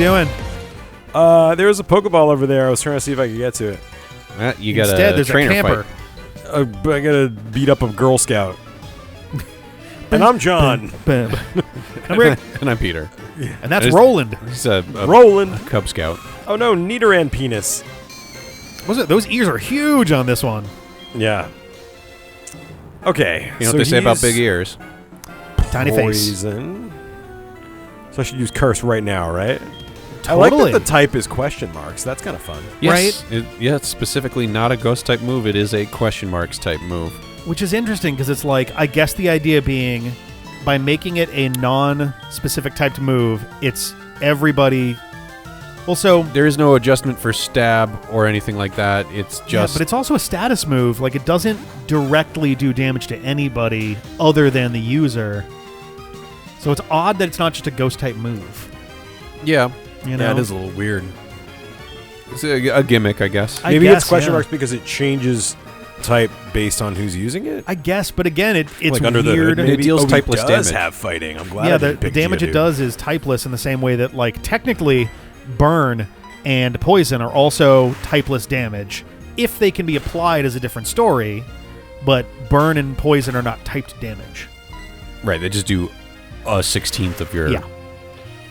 doing? There was a Pokeball over there. I was trying to see if I could get to it. You got Instead, a there's trainer a camper. fight. I gotta beat up a Girl Scout. And I'm John. I'm Rick. And I'm Peter. And that's Roland. He's a Roland. Cub Scout. Oh no, Nidoran penis. Those ears are huge on this one. Yeah. Okay. You know what they say about big ears? Tiny face. Poison. So I should use curse right now, right? Totally. I like that the type is question marks. That's kind of fun. Yes. Right? It's specifically not a ghost type move. It is a question marks type move. Which is interesting because it's like, I guess the idea being, by making it a non-specific typed move, it's everybody. Also, there is no adjustment for stab or anything like that. It's just. Yeah, but it's also a status move. Like, it doesn't directly do damage to anybody other than the user. So it's odd that it's not just a ghost type move. Yeah. You know? Yeah, it is a little weird. It's a gimmick, I guess. Maybe it's question marks because it changes type based on who's using it. I guess, but again, it's like under weird. The hood, it deals typeless does damage. Have fighting. I'm glad. Yeah, the damage it does is typeless in the same way that, like, technically, burn and poison are also typeless damage if they can be applied as a different story. But burn and poison are not typed damage. Right, they just do a 16th of your. Yeah.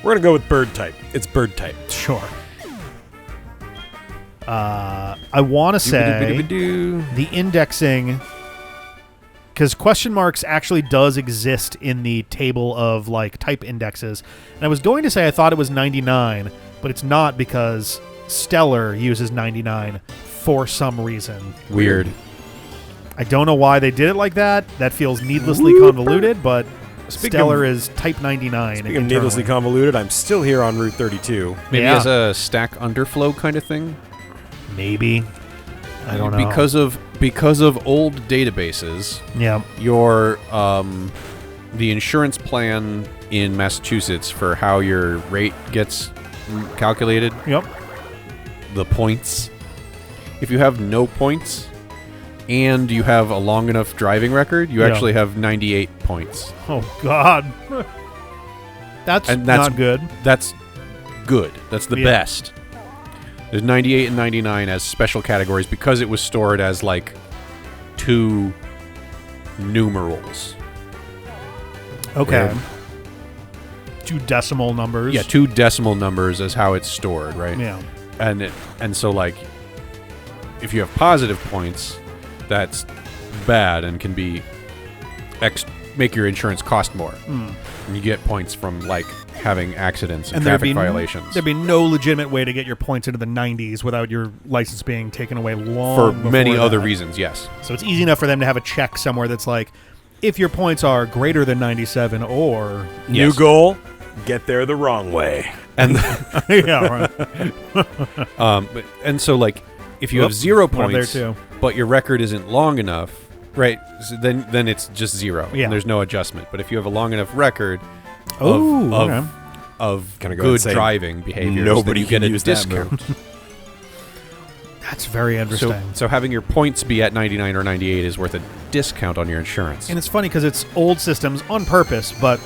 We're gonna go with bird type. It's bird type. Sure. I want to say the indexing, because question marks actually does exist in the table of like type indexes. And I was going to say I thought it was 99, but it's not because Stellar uses 99 for some reason. Weird. I don't know why they did it like that. That feels needlessly convoluted, but Stellar is type 99. Speaking of needlessly convoluted, I'm still here on Route 32. Maybe as a stack underflow kind of thing? Maybe. I don't know. Because of old databases, your the insurance plan in Massachusetts for how your rate gets calculated. Yep. The points. If you have no points and you have a long enough driving record, you actually have 98 points. Oh God. That's not good. That's good. That's the best. There's 98 and 99 as special categories because it was stored as like 2 numerals. Okay. 2 decimal numbers. Yeah, 2 decimal numbers is how it's stored, right? Yeah. And so like if you have positive points, that's bad and can be make your insurance cost more. And you get points from like having accidents and traffic violations. There'd be no legitimate way to get your points into the 90s without your license being taken away for many other reasons, yes. So it's easy enough for them to have a check somewhere that's like, if your points are greater than 97 or... New goal, get there the wrong way. And yeah, right. And so like, if you have 0 points, there too. But your record isn't long enough, right, so then it's just 0. Yeah. And there's no adjustment. But if you have a long enough record of good driving behavior, nobody you get can a use discount. That's very interesting. So having your points be at 99 or 98 is worth a discount on your insurance. And it's funny because it's old systems on purpose, but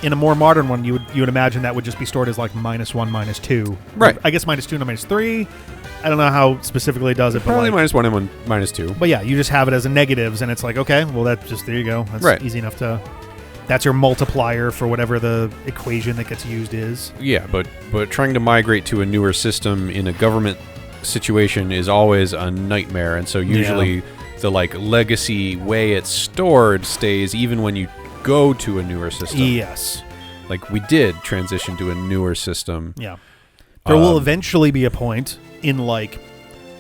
in a more modern one, you would imagine that would just be stored as like -1, -2. Right. I guess -2 and -3. I don't know how specifically it does it, but probably like, -1 and -2. But yeah, you just have it as a negatives, and it's like, okay, well, that's just, there you go. That's easy enough to... That's your multiplier for whatever the equation that gets used is. Yeah, but trying to migrate to a newer system in a government situation is always a nightmare, and so usually the like legacy way it's stored stays even when you go to a newer system. Yes. Like we did transition to a newer system. Yeah. There will eventually be a point in like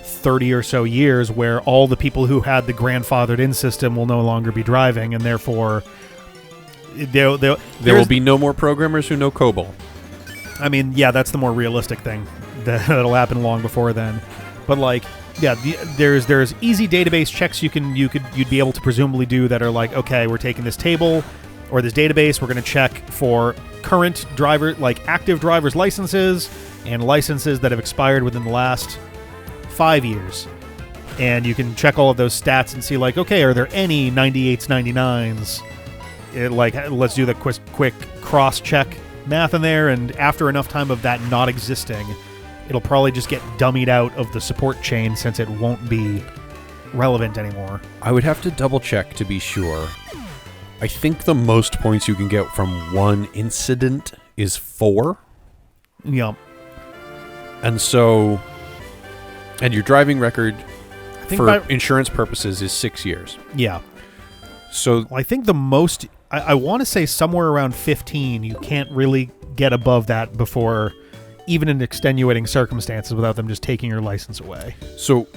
30 or so years where all the people who had the grandfathered in system will no longer be driving, and therefore there will be no more programmers who know COBOL. I mean, yeah, that's the more realistic thing. That'll happen long before then. But like, yeah, there's easy database checks you'd be able to presumably do that are like, okay, we're taking this table or this database, we're going to check for current driver, like active driver's licenses and licenses that have expired within the last 5 years. And you can check all of those stats and see like, okay, are there any 98s, 99s? Like, let's do the quick cross check math in there, and after enough time of that not existing, it'll probably just get dummied out of the support chain since it won't be relevant anymore. I would have to double check to be sure. I think the most points you can get from one incident is 4. Yep. And so, and your driving record I think for insurance purposes is 6 years. Yeah. So Well, I think the most, I want to say somewhere around 15, you can't really get above that before, even in extenuating circumstances, without them just taking your license away. So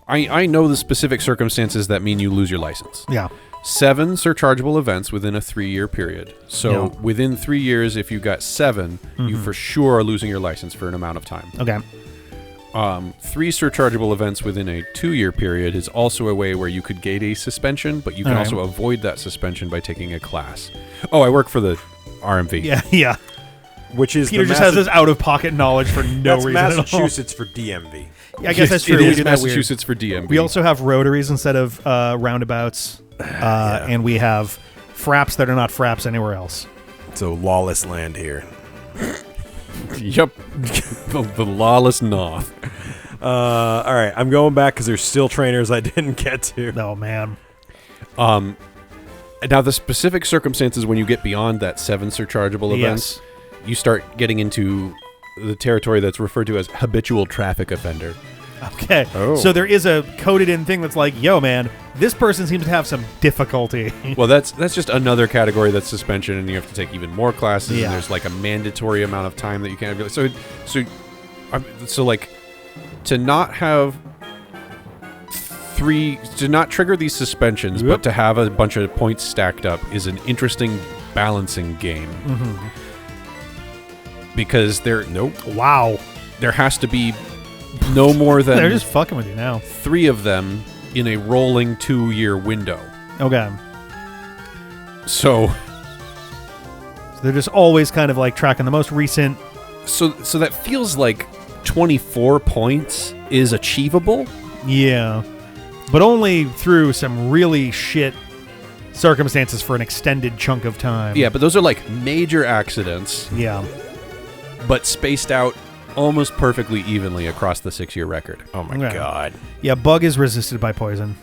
I know the specific circumstances that mean you lose your license. Yeah. 7 surchargeable events within a 3-year period. So Yeah. within 3 years, if you got 7, you for sure are losing your license for an amount of time. Okay. 3 surchargeable events within a 2-year period is also a way where you could gate a suspension, but you can Alright. also avoid that suspension by taking a class. Oh, I work for the RMV. Yeah, yeah. Which is Peter the just has this out-of-pocket knowledge for no that's reason at all. Massachusetts for DMV. Yeah, I guess that's true. It We is do that weird. Massachusetts for DMV. We also have rotaries instead of roundabouts, and we have fraps that are not fraps anywhere else. So lawless land here. Yep. the lawless North. All right, I'm going back because there's still trainers I didn't get to. Oh, man. Now, the specific circumstances when you get beyond that 7 surchargeable events, you start getting into the territory that's referred to as habitual traffic offender. Okay. Oh. So there is a coded-in thing that's like, yo, man, this person seems to have some difficulty. Well, that's just another category that's suspension, and you have to take even more classes. Yeah. And there's like a mandatory amount of time that you can't. So like to not have to not trigger these suspensions, but to have a bunch of points stacked up is an interesting balancing game. Because Wow. there has to be no more than They're just fucking with you now. 3 of them in a rolling 2-year window. Okay. So They're just always kind of like tracking the most recent. So that feels like 24 points is achievable. Yeah. But only through some really shit circumstances for an extended chunk of time. Yeah, but those are like major accidents, Yeah. but spaced out almost perfectly evenly across the 6-year record. Oh my Okay. god. Yeah, bug is resisted by poison.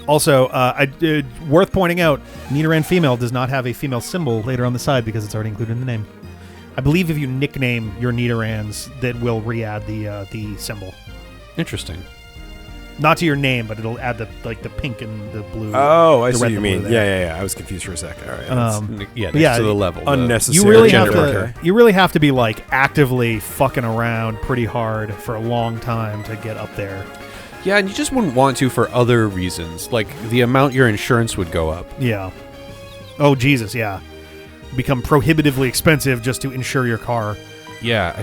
Also, worth pointing out, Nidoran female does not have a female symbol later on the side because it's already included in the name. I believe if you nickname your Nidorans, that will re-add the symbol. Interesting. Not to your name, but it'll add the pink and the blue. Oh, I the see red what you and blue mean. there. Yeah. I was confused for a second. All right. Yeah, But next yeah, to the level. unnecessary. You really have gender to. marker. You really have to be like actively fucking around pretty hard for a long time to get up there. Yeah, and you just wouldn't want to for other reasons, like the amount your insurance would go up. Yeah. Oh Jesus, yeah. Become prohibitively expensive just to insure your car. Yeah,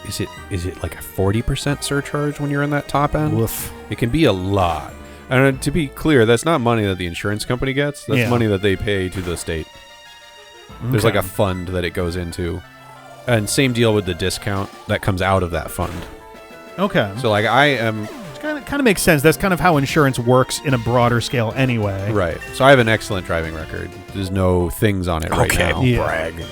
is it like a 40% surcharge when you're in that top end? Woof. It can be a lot. And to be clear, that's not money that the insurance company gets. That's Yeah. money that they pay to the state. There's like a fund that it goes into. And same deal with the discount that comes out of that fund. Okay. So like I am It kind of makes sense. That's kind of how insurance works in a broader scale anyway. right. So I have an excellent driving record. There's no things on it right Okay, now. Yeah. brag.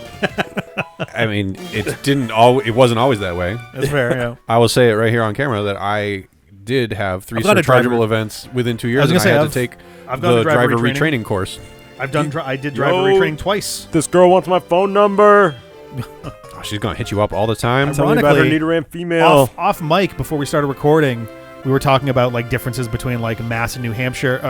I mean, it wasn't always that way. That's fair, yeah. I will say it right here on camera that I did have 3 I've got a surchargeable driver- events within 2 I years, was and gonna I say, had to take I've done the a driver driver retraining. retraining course. I did driver Yo. retraining twice. This girl wants my phone number. Oh, she's gonna hit you up all the time. I'm Tell me about her Ironically, Nidoran female. Off mic before we started recording, we were talking about like differences between like Mass and New Hampshire,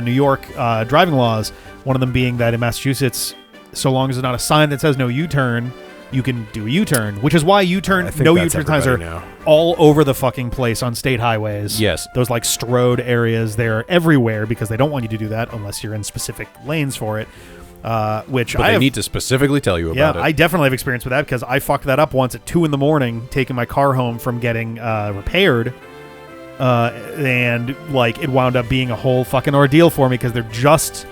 New York driving laws. One of them being that in Massachusetts, so long as there's not a sign that says no U-turn, you can do a U-turn, which is why I think no that's U-turn signs are everybody now. all over the fucking place on state highways. Yes. Those like strode areas, they're everywhere because they don't want you to do that unless you're in specific lanes for it. Which But I they have, need to specifically tell you yeah, about it. I definitely have experience with that because I fucked that up once at 2 a.m. taking my car home from getting repaired. And like it wound up being a whole fucking ordeal for me because there just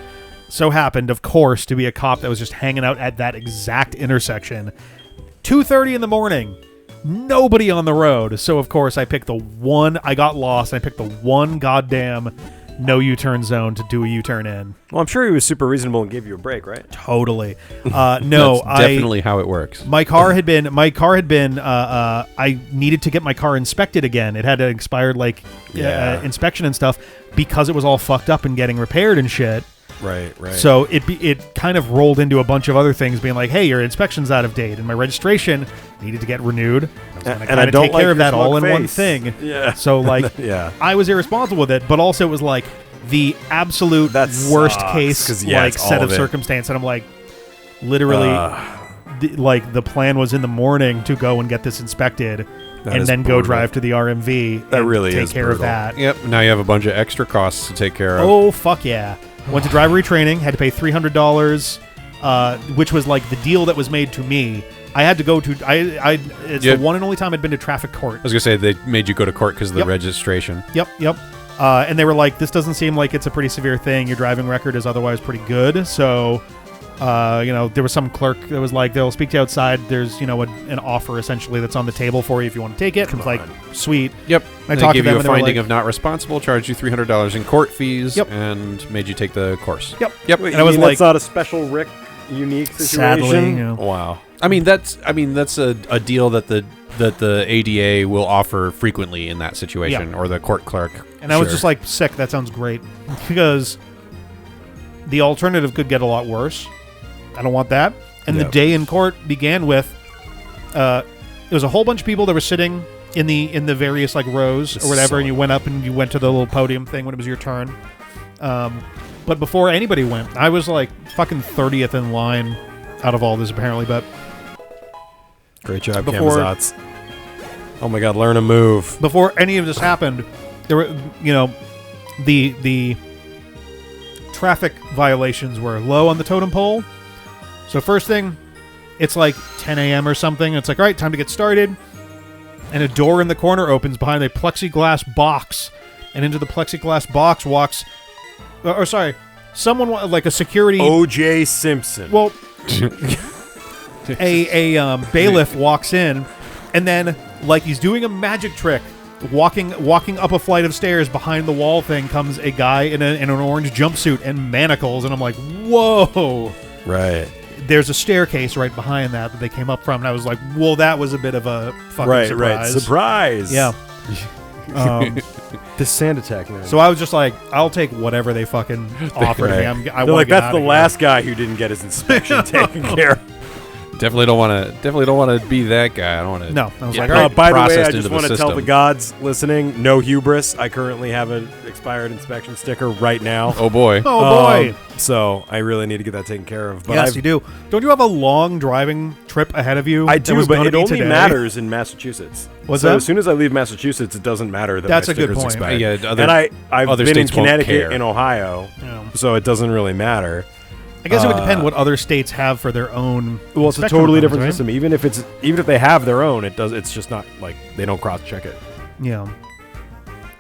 so happened, of course, to be a cop that was just hanging out at that exact intersection. 2:30 in the morning, nobody on the road. So of course I picked the one. I got lost. And I picked the one goddamn no U-turn zone to do a U-turn in. Well, I'm sure he was super reasonable and gave you a break, right? Totally. No, That's definitely how it works. My car had been. I needed to get my car inspected again. It had an expired inspection and stuff because it was all fucked up and getting repaired and shit. Right. So it kind of rolled into a bunch of other things, being like, "Hey, your inspection's out of date, and my registration needed to get renewed." And I don't take like care of your that all in smug one face. thing. Yeah. So like, Yeah. I was irresponsible with it, but also it was like the absolute That worst sucks, case 'cause, yeah, like it's set all of of it. circumstance, and I'm like, literally, like the plan was in the morning to go and get this inspected. That And is then go brutal. drive to the RMV That and really take is care of brutal. that. Yep. Now you have a bunch of extra costs to take care of. Oh, fuck yeah. Went to driver retraining, had to pay $300, which was like the deal that was made to me. I had to go to, it's Yeah. the one and only time I'd been to traffic court. I was gonna say they made you go to court because of the Yep. registration. Yep. And they were like, this doesn't seem like it's a pretty severe thing. Your driving record is otherwise pretty good. So, there was some clerk that was like, they'll speak to you outside. There's, an offer essentially that's on the table for you if you want to take it. It's like, sweet. Yep. I They talked to gave them you a and they were finding like- of not responsible, charged you $300 in court fees, Yep. and made you take the course. Yep. Wait, And I was like, that's not a special Rick unique situation. sadly, Wow. I mean that's a deal that the ADA will offer frequently in that situation, or the court clerk. And I was just like, sick, that sounds great. Because the alternative could get a lot worse. I don't want that. And the Yep. day in court began with, it was a whole bunch of people that were sitting in the various like rows or whatever, and you went up and you went to the little podium thing when it was your turn. But before anybody went, I was like fucking 30th in line out of all this apparently, but Great job, Before- Kamazats. Oh my God, learn a move. before any of this happened, there were, the traffic violations were low on the totem pole. So first thing, it's like 10 a.m. or something. It's like, all right, time to get started. And a door in the corner opens behind a plexiglass box. And into the plexiglass box walks... someone, like a security... O.J. Simpson. Well, a bailiff walks in, and then, like he's doing a magic trick, walking up a flight of stairs behind the wall thing comes a guy in an orange jumpsuit and manacles, and I'm like, whoa! Right. There's a staircase right behind that they came up from, and I was like, well, that was a bit of a fucking Right. surprise. Surprise. Yeah. This sand attack, man. So I was just like, I'll take whatever they fucking offer to me. I They're want like, to get that's out the of here." last guy who didn't get his inspection taken care of. Definitely don't want to be that guy. I don't want to. No, I was like, get all right. By the way, I processed just into want to tell the system. gods listening, no hubris. I currently have an expired inspection sticker right now. Oh boy. Oh boy. So I really need to get that taken care of. But Yes, you do. Don't you have a long driving trip ahead of you? I that do, was but gonna it be only today? matters in Massachusetts. What's so that? as soon as I leave Massachusetts, it doesn't matter that That's my a good sticker's point. expired. Yeah, other- and I've other been in states won't Connecticut care. and Ohio, Yeah. so it doesn't really matter. I guess it would depend what other states have for their own. Well, it's a inspection totally different requirements, system. Even if they have their own, it's just not like they don't cross check it. right? Yeah.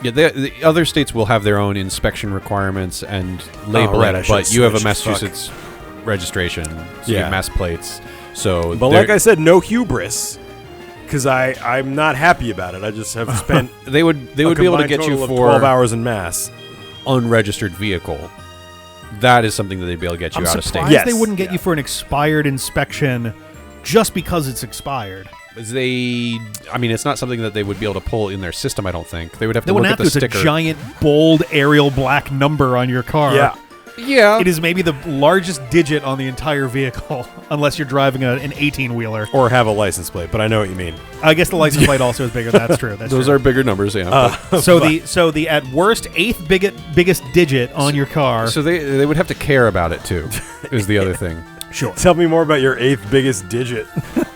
Yeah, the other states will have their own inspection requirements and labeling, right, I should but you have a switch. Massachusetts registration, so you Yeah. have mass plates. So, But like I said, no hubris, because I'm not happy about it. I just have spent they would be able to combined get you total of for 12 hours in mass. unregistered vehicle. That is something that they'd be able to get you I'm out of surprised state. Yes. they wouldn't get Yeah. you for an expired inspection just because it's expired. It's not something that they would be able to pull in their system. I don't think they would have They to look wouldn't at have the to. It's sticker. a giant, bold, Arial black number on your car. Yeah, It is maybe the largest digit on the entire vehicle, unless you're driving an 18-wheeler. Or have a license plate, but I know what you mean. I guess the license plate also is bigger. That's true. That's those true. are bigger numbers. Yeah, So the at worst eighth biggest digit on your car. so they would have to care about it too. Is the other thing. Sure. Tell me more about your 8th biggest digit.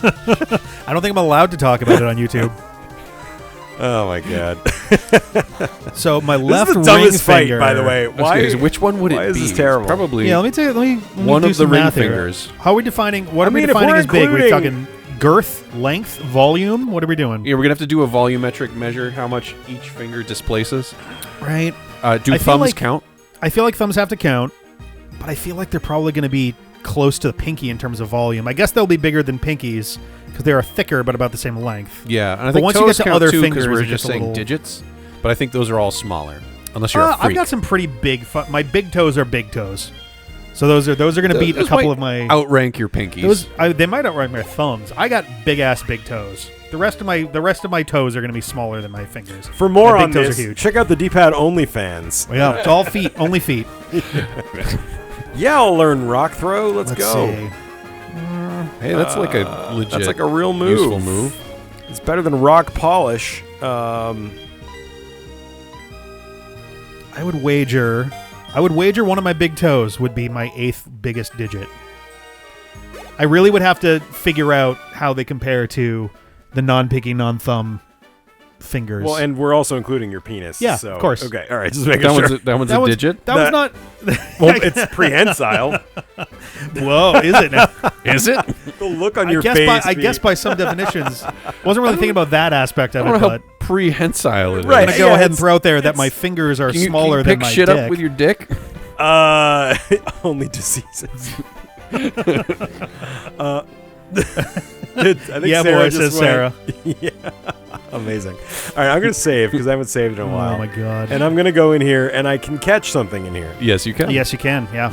I don't think I'm allowed to talk about it on YouTube. Oh my God! So my This left is the ring dumbest fight, finger. by the way. Why? Which one would it why is be? this terrible? Probably. Yeah, let me One do of the some ring math here. fingers. How are we defining? What I are we mean, if defining we're as big? We're including- talking girth, length, volume. What are we doing? Yeah, we're gonna have to do a volumetric measure. How much each finger displaces? Right. Do I feel thumbs like- count? I feel like thumbs have to count, but I feel like they're probably going to be close to the pinky in terms of volume. I guess they'll be bigger than pinkies because they are thicker, but about the same length. Yeah, and I But think once you get toes to count other too, 'cause fingers, we're it just gets a saying little- digits. But I think those are all smaller. unless you're a freak. I've got some pretty big. My big toes are big toes, so those are going to beat a couple of my. Outrank your pinkies. They might outrank my thumbs. I got big ass big toes. The rest of my toes are going to be smaller than my fingers. For more my on big toes this, are huge. check out the D-pad OnlyFans. Yeah, it's all feet, only feet. Yeah, I'll learn rock throw. Let's go. See. Hey, that's like a legit. That's like a real move. Useful move. It's better than rock polish. I would wager one of my big toes would be my 8th biggest digit. I really would have to figure out how they compare to the non-pinky, non-thumb fingers. Well, and we're also including your penis. Yeah, so, of course. Okay, all right. Just making sure. That one's a digit? That was not... Well, it's prehensile. Whoa, is it now? Is it? The look on your face. I guess by some definitions. Wasn't really thinking about that aspect of I don't it, know but... how prehensile it is. Right. I'm going to go Yeah, ahead and it's- throw out there that my fingers are Can you smaller pick than my shit dick. up with your dick? Only diseases. I think Yeah, Sarah boy, just says went- Sarah. Yeah, amazing. All right, I'm gonna save because I haven't saved in a while. Oh, my God. And I'm gonna go in here and I can catch something in here. Yes, you can. Yes, you can, yeah.